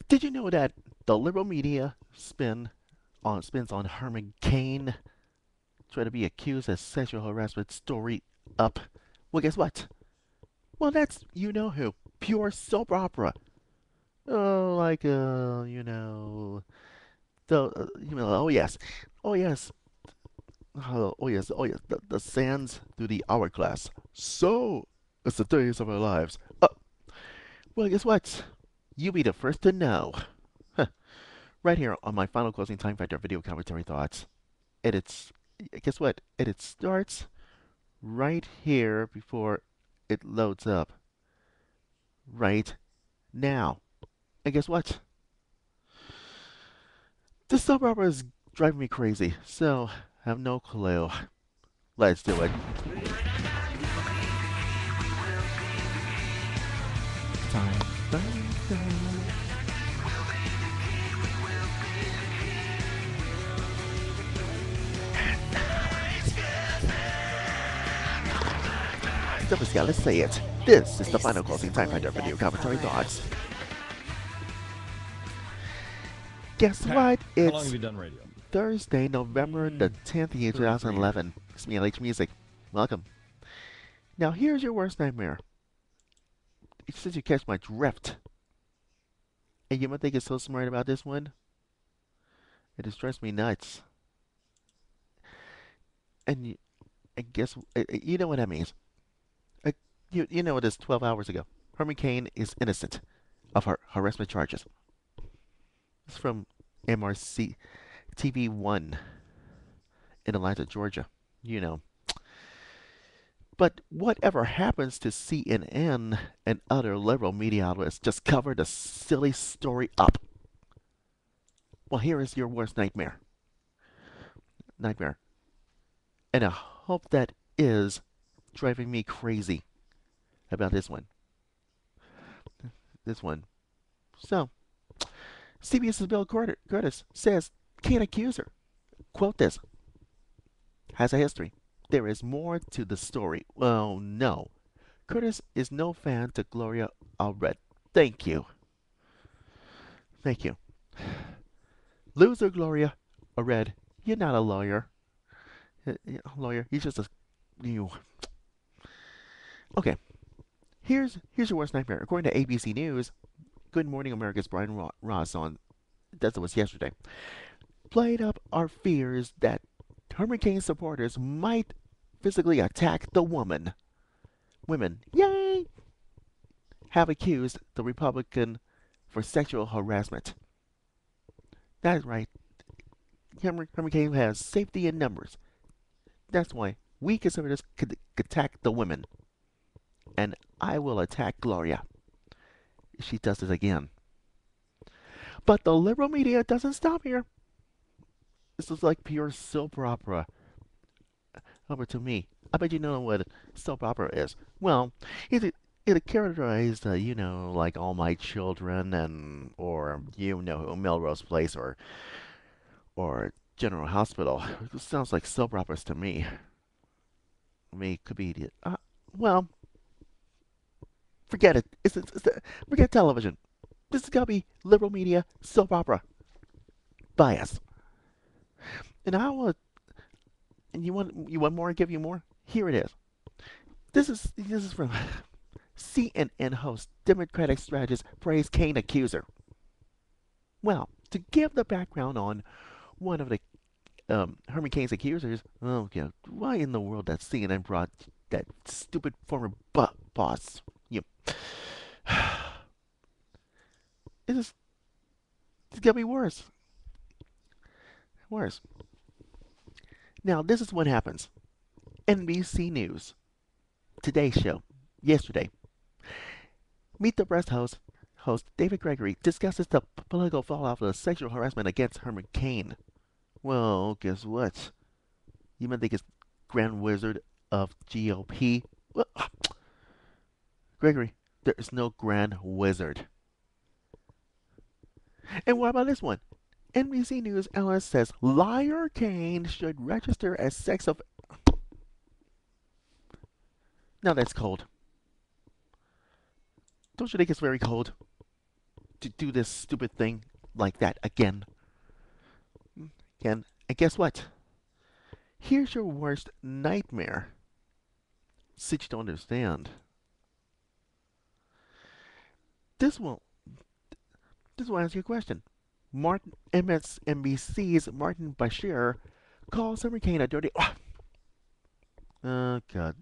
Did you know that the liberal media spins on Herman Cain trying to be accused of sexual harassment story up? Well, guess what? Well, that's you know who. Pure soap opera. Oh, like oh yes, oh yes, oh yes, the sands through the hourglass. So, it's the days of our lives. Well, guess what? You'll be the first to know. Huh. Right here on my final closing time factor video commentary thoughts. And it's guess what? And it starts right here before it loads up. Right now. And guess what? This soap opera is driving me crazy. So I have no clue. Let's do it. Time. Let's say it. This is the final closing time factor video commentary thoughts. Guess what? How long It's have you done radio? Thursday, November the 10th, year 2011. It's me, LH Music. Welcome. Now, here's your worst nightmare. Since you catch my drift, and you might think it's so smart about this one, it just drives me nuts. And I guess you know what that means. Uh, you know it is 12 hours ago. Herman Cain is innocent of harassment charges. It's from MRC TV 1 in Atlanta, Georgia. You know. But whatever happens to CNN and other liberal media outlets just cover the silly story up. Well, here is your worst nightmare. Nightmare. And I hope that is driving me crazy about this one. This one. So, CBS's Bill Curtis says, can't accuse her. Quote this. Has a history. There is more to the story. Well, no. Curtis is no fan to Gloria Allred. Thank you. Thank you. Loser Gloria Allred. You're not a lawyer. Lawyer. You're just a you. Okay. Here's your worst nightmare. According to ABC News, Good Morning America's Brian Ross on that was yesterday played up our fears that Herman Cain supporters might physically attack the women, yay, have accused the Republican for sexual harassment. That is right. Herman Cain has safety in numbers. That's why we conservatives could attack the women. And I will attack Gloria if she does it again. But the liberal media doesn't stop here. This is like pure soap opera. Over to me. I bet you know what soap opera is. Well, it characterized, like All My Children and or Melrose Place or General Hospital. It sounds like soap operas to me. I mean, it could be well, forget it. Forget television. This is gotta be liberal media soap opera bias. And I will. And you want more? I give you more. Here it is. This is from CNN host Democratic strategist praise Cain accuser. Well, to give the background on one of the Herman Cain's accusers, oh yeah, why in the world that CNN brought that stupid former boss? You, it's gonna be worse. Worse. Now this is what happens. NBC News, Today Show, yesterday. Meet the Press host David Gregory discusses the political fallout of the sexual harassment against Herman Cain. Well, guess what? You might think it's Grand Wizard of GOP? Well, Gregory, there is no Grand Wizard. And what about this one? NBC News analyst says liar Cain should register as sex of. Now that's cold. Don't you think it's very cold? to do this stupid thing like that again. Again. And guess what? Here's your worst nightmare. Since you don't understand, this will this will answer your question. MSNBC's Martin Bashir calls Hurricane a dirty. Oh God!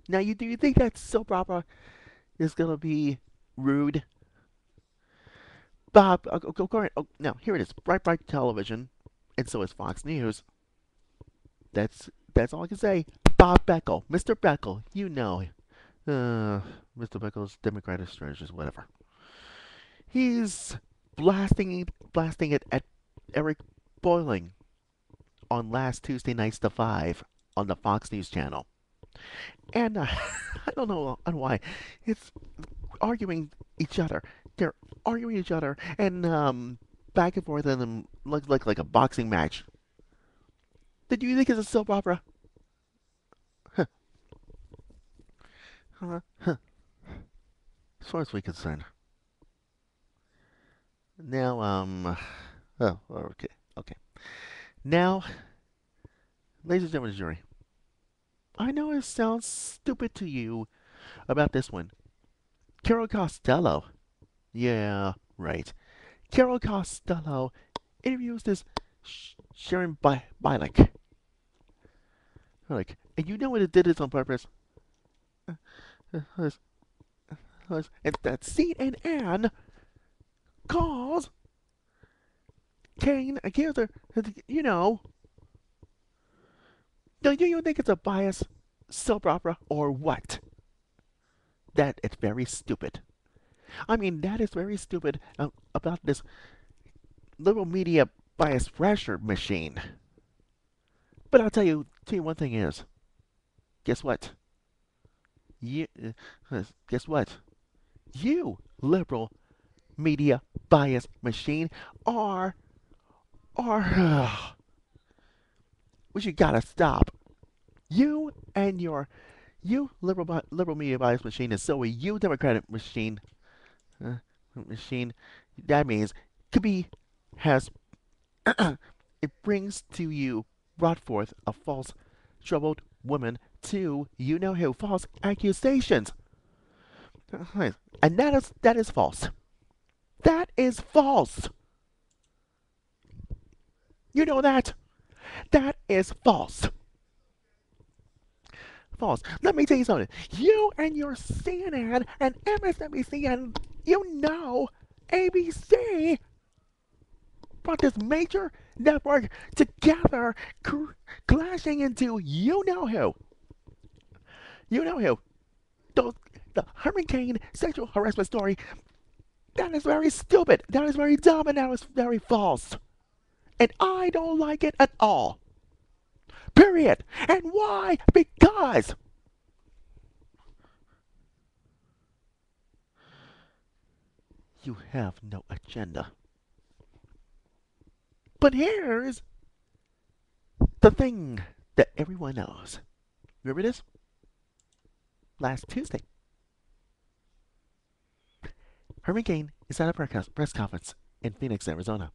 Now do you think that soap opera is gonna be rude? Bob, go ahead. Oh, now here it is. Bright Television, and so is Fox News. That's all I can say. Bob Beckel, Mr. Beckel, you know, Mr. Beckel's Democratic strategist, whatever. He's blasting it at Eric Boiling on last Tuesday night's The Five on the Fox News channel, and I don't know why. It's arguing each other. They're arguing each other and back and forth, and like a boxing match. Did you think it's a soap opera? Huh. Huh. As far as we're concerned. Now, oh, okay, okay. Now, ladies and gentlemen of the jury, I know it sounds stupid to you about this one. Carol Costello. Yeah, right. Carol Costello interviews this Sharon Bialik. And you know what it did this on purpose? And that CNN calls Kane accused her. You know, do you think it's a biased soap opera or what? That it's very stupid. I mean, that is very stupid about this liberal media bias pressure machine. But I'll tell you one thing is, guess what? You, guess what? You liberal media bias machine are which you gotta stop. You and your you liberal media bias machine, and so are you Democratic machine uh, machine. That means could be has it brings to you brought forth a false troubled woman to you know who false accusations. And that is false. That is false. You know that? That is false. False. Let me tell you something. You and your CNN and MSNBC and you know ABC brought this major network together, clashing into you know who. You know who. The Hurricane sexual harassment story. That is very stupid. That is very dumb, and that is very false. And I don't like it at all. Period. And why? Because you have no agenda. But here's the thing that everyone knows. Remember this? Last Tuesday, Herman Cain is at a press conference in Phoenix, Arizona,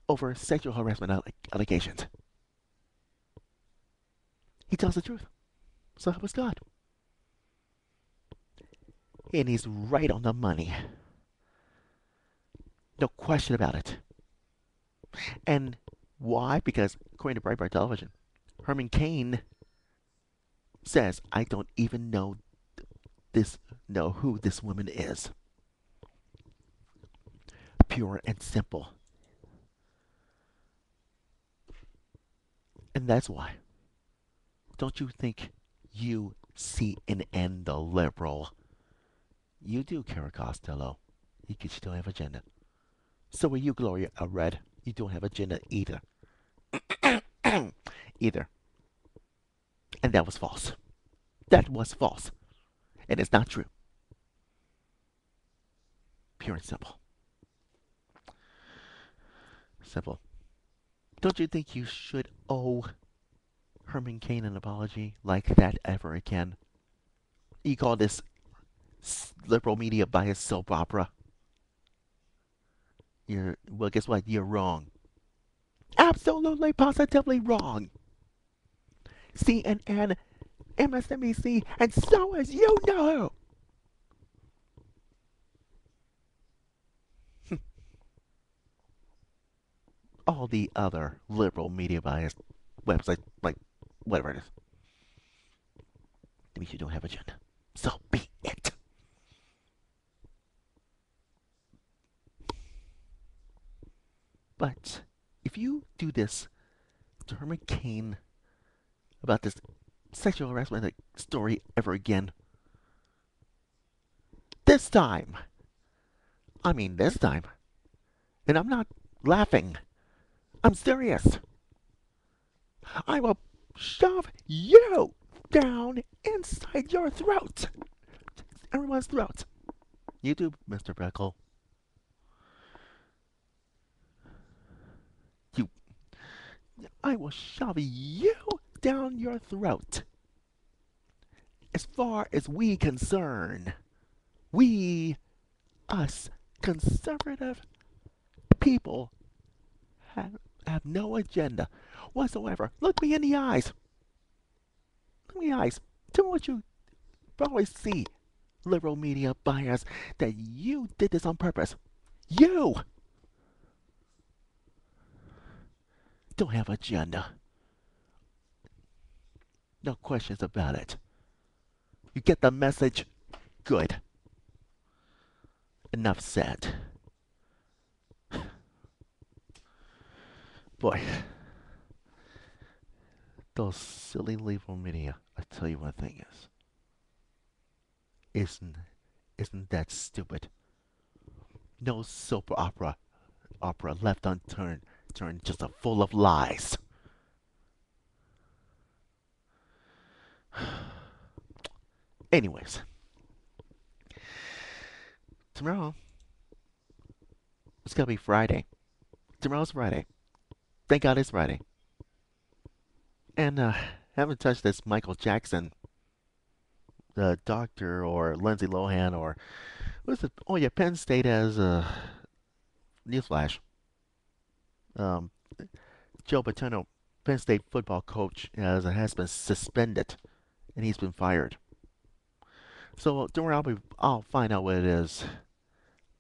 over sexual harassment allegations. He tells the truth. So help us God. And he's right on the money. No question about it. And why? Because according to Breitbart Television, Herman Cain says, I don't even know who this woman is. Pure and simple. And that's why. Don't you think you CNN the liberal? You do, Kara Costello. You could still have agenda. So are you, Gloria Red. You don't have agenda either. Either. And that was false. That was false. And it's not true. Pure and simple. Simple. Don't you think you should owe Herman Cain an apology like that ever again? You call this Liberal media bias soap opera. Well, guess what? You're wrong. Absolutely, positively wrong. CNN, MSNBC, and so as you know. All the other liberal media biased websites, like whatever it is, that means you don't have agenda. So be it. But if you do this to Herman Cain about this sexual harassment story ever again, this time, I mean this time, and I'm not laughing, I'm serious, I will shove you down inside your throat. Everyone's throat. You too, Mr. Freckle. You. I will shove you down your throat. As far as we concern, we, us, conservative people, have no agenda whatsoever. Look me in the eyes. Look me in the eyes. Tell me what you probably see. Liberal media bias that you did this on purpose. You don't have agenda. No questions about it. You get the message? Good. Enough said. Boy, those silly liberal media. I tell you one thing is, isn't that stupid? No soap opera left unturned, turned just a full of lies. Anyways, tomorrow it's gonna be Friday. Tomorrow's Friday. Thank God it's Friday. And haven't touched this Michael Jackson, the doctor, or Lindsay Lohan, or what's it? Oh yeah, Penn State has newsflash. Um, Joe Paterno, Penn State football coach, has been suspended, and he's been fired. So don't worry, I'll find out what it is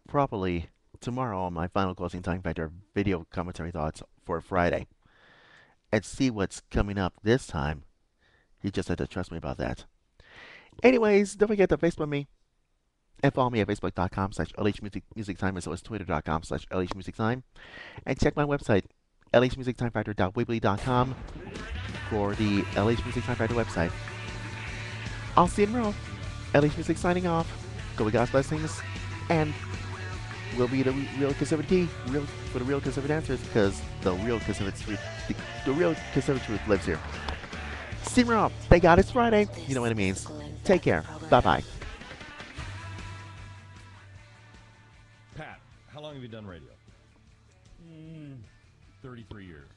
properly tomorrow on my final closing time factor video commentary thoughts for Friday, and see what's coming up this time. You just have to trust me about that. Anyways, don't forget to Facebook me and follow me at facebook.com/lhmusictime as well as twitter.com/lhmusictime, and check my website lhmusictimefactor.weebly.com for the LH Music Time Factor website. I'll see you tomorrow. LH Music signing off. Go with God's blessings, and we'll be the real conservative key, for the real conservative answers, because the real conservative truth, the real conservative truth lives here. See you tomorrow. Thank God it's Friday. You know what it means. Take care. Bye bye. Pat, how long have you done radio? 33 years.